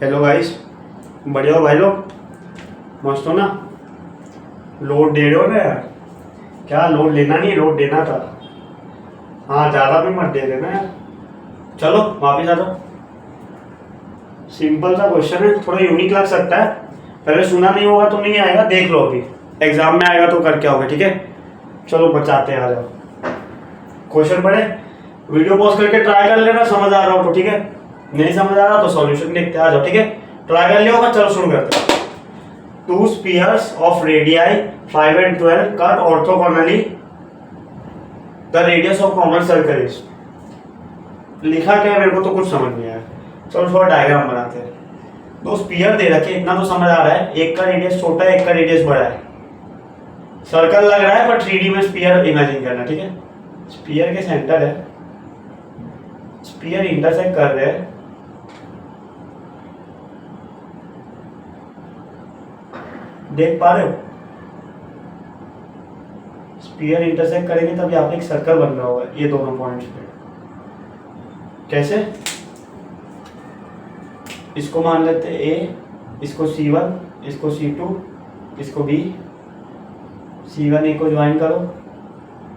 Hello guys, बढ़िया हो भाई लोग? मस्त हो ना? लोड दे रहे हो ना यार? क्या लोड लेना नहीं, लोड देना था। हाँ, ज़्यादा भी मत दे देना यार। चलो वापिस आ जाओ। सिंपल सा क्वेश्चन है, थोड़ा यूनिक लग सकता है। पहले सुना नहीं होगा तो नहीं आएगा, देख लो अभी। एग्जाम में आएगा तो करके आओगे, ठीक है? चलो बचाते हैं, आ जाओ। क्वेश्चन पढ़े, वीडियो पॉज करके ट्राई कर लेना, समझ आ रहा हो तो ठीक है, नहीं समझ आ रहा तो सॉल्यूशन देखते आ जाओ, ठीक है? ट्राई कर लिया होगा, चलो शुरू करते हैं। Two spheres of radii 5 and 12 cut orthogonally, the radius of common circle is। लिखा क्या है मेरे को तो कुछ समझ नहीं आया। चलो थोड़ा डायग्राम बनाते हैं। दो स्पीयर दे रखे, इतना तो समझ आ रहा है, एक का रेडियस छोटा है, एक का रेडियस बड़ा है। सर्कल लग रहा है पर 3D में स्पीयर इमेजिन करना, ठीक है? स्पीयर के सेंटर है, स्पीयर इंटरसेक्ट कर रहे हैं। देख पा रहे हो? स्पीयर इंटरसेक्ट करेंगे तब यहाँ पे एक सर्कल बन रहा होगा, ये दोनों पॉइंट्स पे। कैसे? इसको मान लेते हैं ए, इसको C1, इसको C2, इसको B। C1 ए को ज्वाइन करो,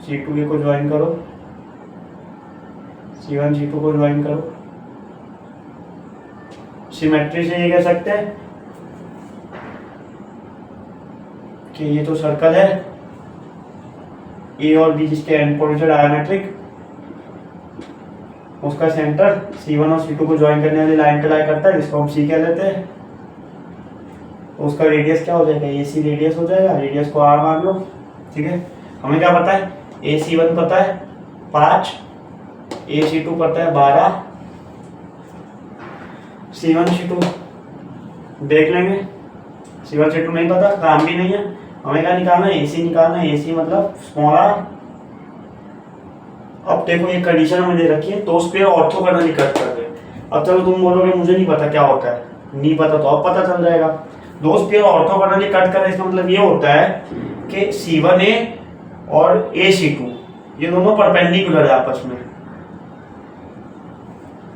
C2 ए को ज्वाइन करो, C1 C2 को ज्वाइन करो। सिमेट्री से ये कह सकते हैं कि ये तो सर्कल है, ए और बी जिसके एंड पॉइंट है डायमेट्रिक, उसका सेंटर C1 और C2 को ज्वाइन करने वाली लाइन पे लाई करता है, जिसको हम C कह लेते हैं। तो उसका रेडियस क्या हो जाएगा? AC रेडियस हो जाएगा, रेडियस को R मान लो, ठीक है? हमें क्या पता है? AC1 पता है 5, AC2 पता है 12, C1 C2 देख लेंगे। C1 C2 नहीं पता, काम भी नहीं है। हमें क्या निकालना है? AC निकालना है। AC मतलब स्मॉल r। अब देखो ये कंडीशन हमें दे रखी है, दो स्पीयर ऑर्थोगोनली कट कर रहे हैं। अब चलो तुम बोलोगे मुझे नहीं पता क्या होता है, नहीं पता तो अब पता चल जाएगा। दो स्पीयर ऑर्थोगोनली कट कर रहे हैं, इसका मतलब ये होता है कि C1A और AC2 ये दोनों परपेंडिकुलर है आपस में।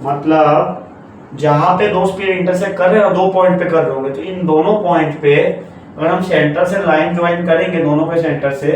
मतलब जहां पे दो स्पीयर इंटरसेक्ट कर रहे हैं, दो पॉइंट पे कर रहे होंगे, तो इन दोनों पॉइंट पे अगर हम सेंटर से लाइन ज्वाइन करेंगे, दोनों के सेंटर से,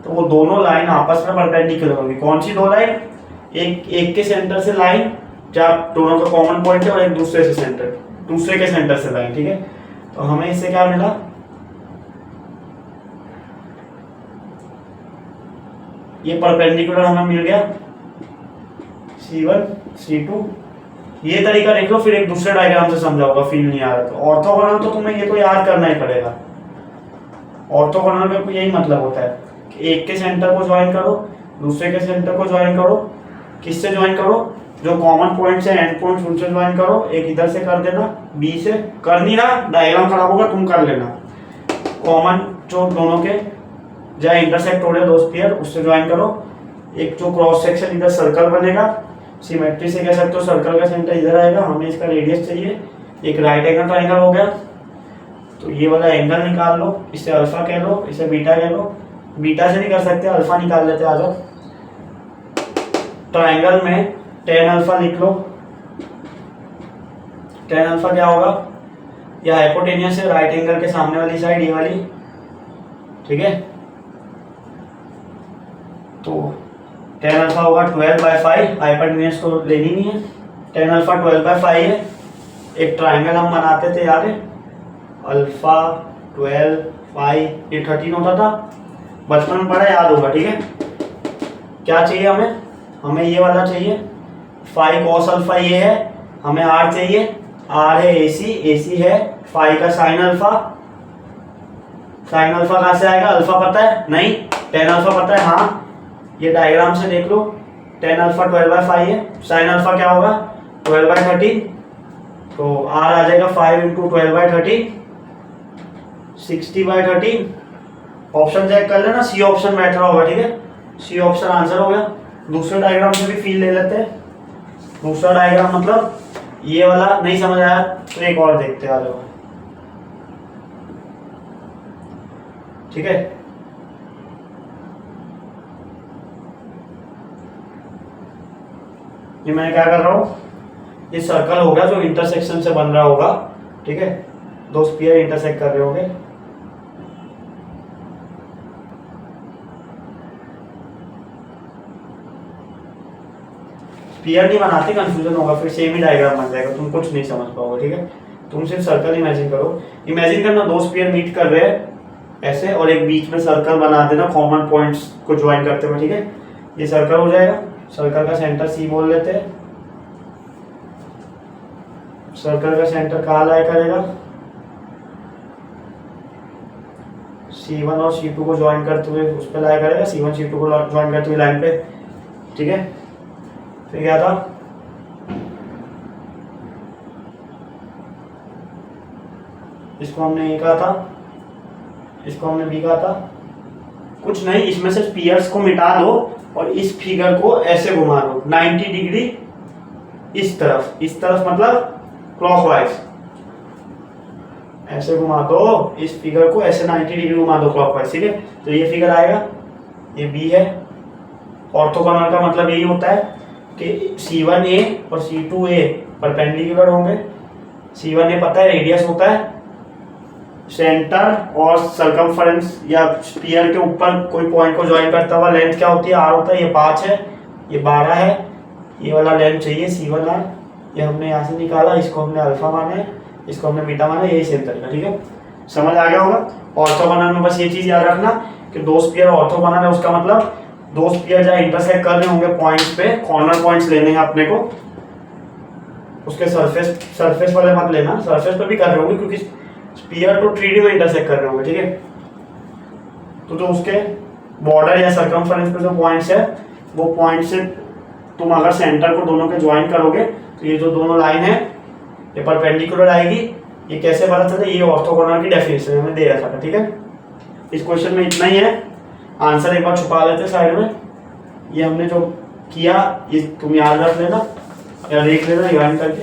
तो वो दोनों लाइन आपस में परपेंडिकुलर होगी। कौन सी दो लाइन? एक के सेंटर से लाइन, जहाँ दोनों का कॉमन पॉइंट है, और एक दूसरे के सेंटर से लाइन, ठीक है? तो हमें इससे क्या मिला? ये परपेंडिकुलर हमें मिल गया C1 C2। ये तरीका देख लो, फिर एक दूसरे डायग्राम से समझाऊंगा, फील नहीं आ रहा तो। ऑर्थोगोनल तो तुम्हें ये तो याद करना ही पड़ेगा। ऑर्थोगोनल में यही मतलब होता है कि एक के सेंटर को ज्वाइन करो, दूसरे के सेंटर को ज्वाइन करो। किससे ज्वाइन करो? जो कॉमन पॉइंट्स है, एंड पॉइंट्स, उनसे ज्वाइन करो। एक इधर से कर देना, बी से। कर नहीं रहा, डायग्राम खराब होगा, तुम कर लेना। कॉमन जो दोनों के जहाँ इंटरसेक्ट हो रहे दो स्फीयर, उससे ज्वाइन करो। एक जो क्रॉस सेक्शन इधर सर्कल बनेगा, सिमेट्री से कह सकते हो सर्कल का सेंटर इधर आएगा, हमें इसका रेडियस चाहिए। एक राइट एंगल ट्राइंगल हो गया, तो ये वाला एंगल निकाल लो, इसे अल्फा कह लो, इसे बीटा कह लो। बीटा से नहीं कर सकते, अल्फा निकाल लेते, आ जाओ। ट्राइंगल में tan अल्फा लिख लो। tan अल्फा क्या होगा? या हाइपोटेनियस है राइट एंगल के सामने वाली साइड, ये वाली, ठीक है? तो tan अल्फा होगा 12/5, हाइपोटेनियस तो लेनी नहीं है। tan अल्फा 12/5 है। एक ट्राइंगल हम बनाते थे, याद है? अल्फा 12 5, ये 13 होता था, बचपन में पढ़ा, याद होगा, ठीक है? क्या चाहिए हमें? हमें ये वाला चाहिए 5 cos अल्फा, ये है। हमें r चाहिए, r है AC है 5 का साइन अल्फा। साइन अल्फा कहाँ से आएगा? अल्फा पता है? नहीं। tan अल्फा पता है? हाँ। ये डायग्राम से देख लो, tan अल्फा 12/5 है, साइन अल्फा क्या होगा? 12/13। तो r आ जाएगा 5 × 12/13, 60/13। ऑप्शन चेक कर लेना, सी ऑप्शन बैठ रहा होगा, ठीक है? सी ऑप्शन आंसर हो गया। दूसरे डायग्राम से भी फील ले लेते हैं। दूसरा डायग्राम मतलब ये वाला, नहीं समझ आया तो एक और देखते आ जाओ, ठीक है? ये मैं क्या कर रहा हूँ, ये सर्कल होगा जो इंटरसेक्शन से बन रहा होगा, ठीक है, दो स्फीयर इंटरसेक्ट कर रहे होंगे। स्फीयर नहीं बनाते, कंफ्यूजन होगा, फिर सेम ही डायग्राम बन जाएगा, तुम कुछ नहीं समझ पाओगे, ठीक है। तुम सिर्फ सर्कल इमेजिन करो, इमेजिन करना दो स्फीयर मीट कर रहे हैं ऐसे, और एक बीच में सर्कल बना देना कॉमन पॉइंट्स को ज्वाइन करते हुए, ठीक है। ये सर्कल हो जाएगा, सर्कल का सेंटर सी बोल लेते हैं। सर्कल का सेंटर कहाँ लाया करेगा, C1 और C2 को ज्वाइन करते हुए उस पर लाया करेगा, C1 C2 को ज्वाइन करते हुए लाइन पे, ठीक है। फिर क्या था, इसको हमने ए कहा था, इसको हमने बी कहा था, कुछ नहीं, इसमें से स्फीयर्स को मिटा दो और इस फिगर को ऐसे घुमा दो 90 डिग्री इस तरफ मतलब क्लॉकवाइज, ऐसे घुमा दो इस फिगर को, ऐसे 90 डिग्री घुमा दो क्लॉकवाइज, ठीक है। तो ये फिगर आएगा, ये बी है। ऑर्थोगोनल का मतलब यही होता है कि C1A और C2A परपेंडिकुलर होंगे। C1A पता है रेडियस होता है, सेंटर और सरकमफरेंस या स्फीयर के ऊपर कोई पॉइंट को ज्वाइन करता हुआ लेंथ क्या होती है, R होता है। ये 5 है, ये 12 है, ये वाला लेंथ चाहिए C1R, ये हमने यहाँ से निकाला, इसको हमने अल्फा माना है, इसको हमने बीटा माना है, यही सेम तरीका, ठीक है। समझ आ गया होगा। ऑर्थोगोनल में बस ये चीज याद रखना कि दो स्फीयर ऑर्थोगोनल है, उसका मतलब दो स्फीयर जहाँ इंटरसेक्ट कर रहे होंगे पॉइंट्स पे, कॉर्नर पॉइंट्स लेने हैं अपने को, उसके सरफेस वाले मत लेना, सरफेस पे भी कर रहे होंगे क्योंकि स्फीयर तो 3D में इंटरसेक्ट कर रहे होंगे, ठीक है। तो जो उसके बॉर्डर या सर्कमफरेंस पे जो पॉइंट्स है, वो पॉइंट से तुम अगर सेंटर को दोनों के ज्वाइन करोगे तो ये जो दोनों लाइन है ये परपेंडिकुलर आएगी। ये कैसे पता चलता है, ये ऑर्थोगोनल की डेफिनेशन हमें दे रखा था, ठीक है। इस क्वेश्चन में इतना ही है, आंसर एक बार छुपा लेते साइड में। ये हमने जो किया ये तुम याद रख लेना या देख लेना रिवाइंड करके,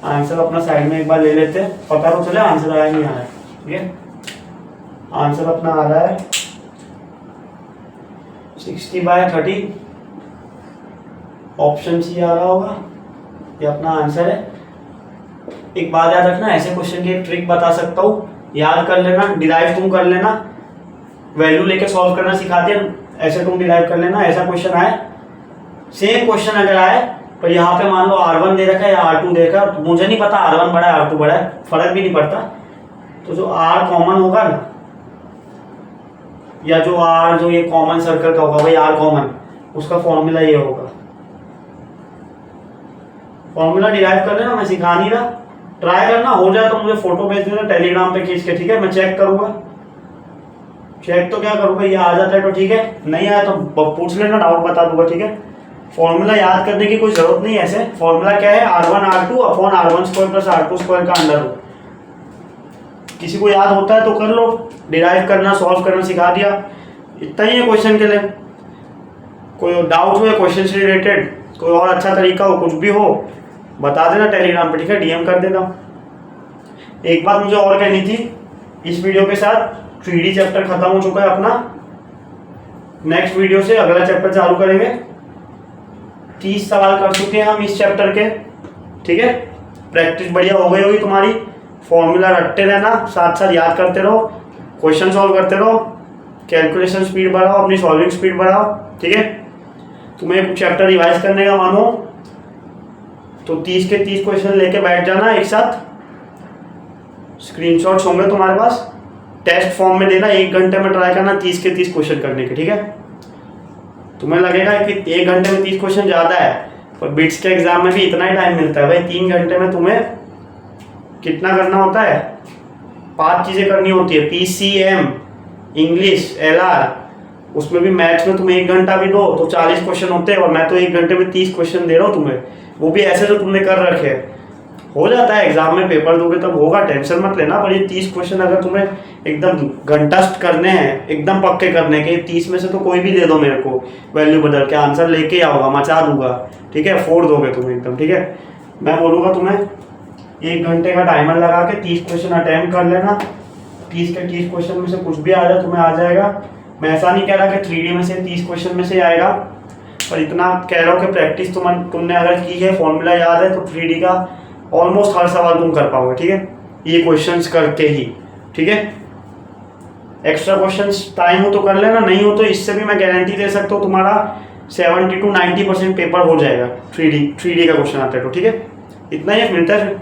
आंसर अपना साइड में एक बार ले लेते हैं, पता तो चले आंसर आया नहीं आया, ठीक है। आंसर अपना आ रहा है 60/30, ऑप्शन सी आ रहा होगा, ये अपना आंसर है। एक बात याद रखना, ऐसे क्वेश्चन की एक ट्रिक बता सकता हूँ, याद कर लेना, डिराइव तुम कर लेना, वैल्यू लेके सॉल्व करना सिखा दिया, ऐसे तुम डिराइव कर लेना। ऐसा क्वेश्चन आए, सेम क्वेश्चन अगर आए पर यहाँ पे मान लो R1 दे रखा है या R2 दे रखा है, तो मुझे नहीं पता R1 बड़ा है R2 बड़ा है, फर्क भी नहीं पड़ता, तो जो R कॉमन होगा ना, या जो R जो ये कॉमन सर्कल का होगा भाई R कॉमन, उसका फॉर्मूला ये होगा। फॉर्मूला डिराइव कर लेना, मैं सिखा नहीं रहा, ट्राई करना, हो जाए तो मुझे फोटो भेज देना टेलीग्राम पे खींच के, ठीक है। मैं चेक करूंगा, चेक तो क्या करूंगा, ये आ जाता है तो ठीक है, नहीं आया तो पूछ लेना, डाउट बता दूंगा, ठीक है। फॉर्मूला याद करने की कोई जरूरत नहीं है, ऐसे फॉर्मूला क्या है, R1 R2 upon R1² plus R2² का अंडर रूट। किसी को याद होता है तो कर लो, डिराइव करना सॉल्व करना सिखा दिया, इतना ही है क्वेश्चन के लिए। कोई डाउट हो क्वेश्चन से रिलेटेड, कोई और अच्छा तरीका हो, कुछ भी हो बता देना टेलीग्राम पे, ठीक है, DM कर देना। एक बात मुझे और कहनी थी, इस वीडियो के साथ 3D चैप्टर खत्म हो चुका है अपना, नेक्स्ट वीडियो से अगला चैप्टर चालू करेंगे। 30 सवाल कर चुके हैं हम इस चैप्टर के, ठीक है। प्रैक्टिस बढ़िया हो गई होगी तुम्हारी, फॉर्मूला रटते रहना, साथ साथ याद करते रहो, क्वेश्चन सॉल्व करते रहो, कैलकुलेशन स्पीड बढ़ाओ, अपनी सॉल्विंग स्पीड बढ़ाओ, ठीक है। तुम्हें चैप्टर रिवाइज करने का मन हो तो 30 के 30 क्वेश्चन लेके बैठ जाना एक साथ, स्क्रीनशॉट्स होंगे तुम्हारे पास, टेस्ट फॉर्म में देना, 1 घंटे में ट्राई करना 30 के 30 क्वेश्चन करने के, ठीक है। तुम्हें लगेगा कि 1 घंटे में 30 क्वेश्चन ज़्यादा है, पर बिट्स के एग्जाम में भी इतना ही टाइम मिलता है भाई। 3 घंटे में तुम्हें कितना करना होता है, 5 चीज़ें करनी होती है, PCM, इंग्लिश, LR, उसमें भी मैथ्स में तुम्हें 1 घंटा भी दो तो 40 क्वेश्चन होते हैं, और मैं तो 1 घंटे में 30 क्वेश्चन दे रहा हूँ तुम्हें, वो भी ऐसे जो तुमने कर रखे हैं। हो जाता है, एग्जाम में पेपर दोगे तब होगा, टेंशन मत लेना। पर ये 30 क्वेश्चन अगर तुम्हें एकदम घंटास्ट करने हैं, एकदम पक्के करने के, 30 में से तो कोई भी दे दो मेरे को, वैल्यू बदल के आंसर लेके आओगा, मचा दूंगा, ठीक है, फोड़ दोगे तुम एकदम, ठीक है। मैं बोलूँगा तुम्हें 1 घंटे का टाइमर लगा के 30 क्वेश्चन अटेम्प्ट कर लेना, 30 के 30 क्वेश्चन में से कुछ भी आ जाए तुम्हें आ जाएगा। मैं ऐसा नहीं कह रहा कि 3D में से 30 क्वेश्चन में से आएगा, और इतना कह रहा हूँ कि प्रैक्टिस तुमने अगर की है, फॉर्मूला याद है, तो 3D का ऑलमोस्ट हर सवाल तुम कर पाओगे, ठीक है, ये क्वेश्चंस करके ही, ठीक है। एक्स्ट्रा क्वेश्चंस टाइम हो तो कर लेना, नहीं हो तो इससे भी मैं गारंटी दे सकता हूँ तुम्हारा 70 to 90% पेपर हो जाएगा, 3D का क्वेश्चन आता है तो, ठीक है। इतना ही मिलता है फिर।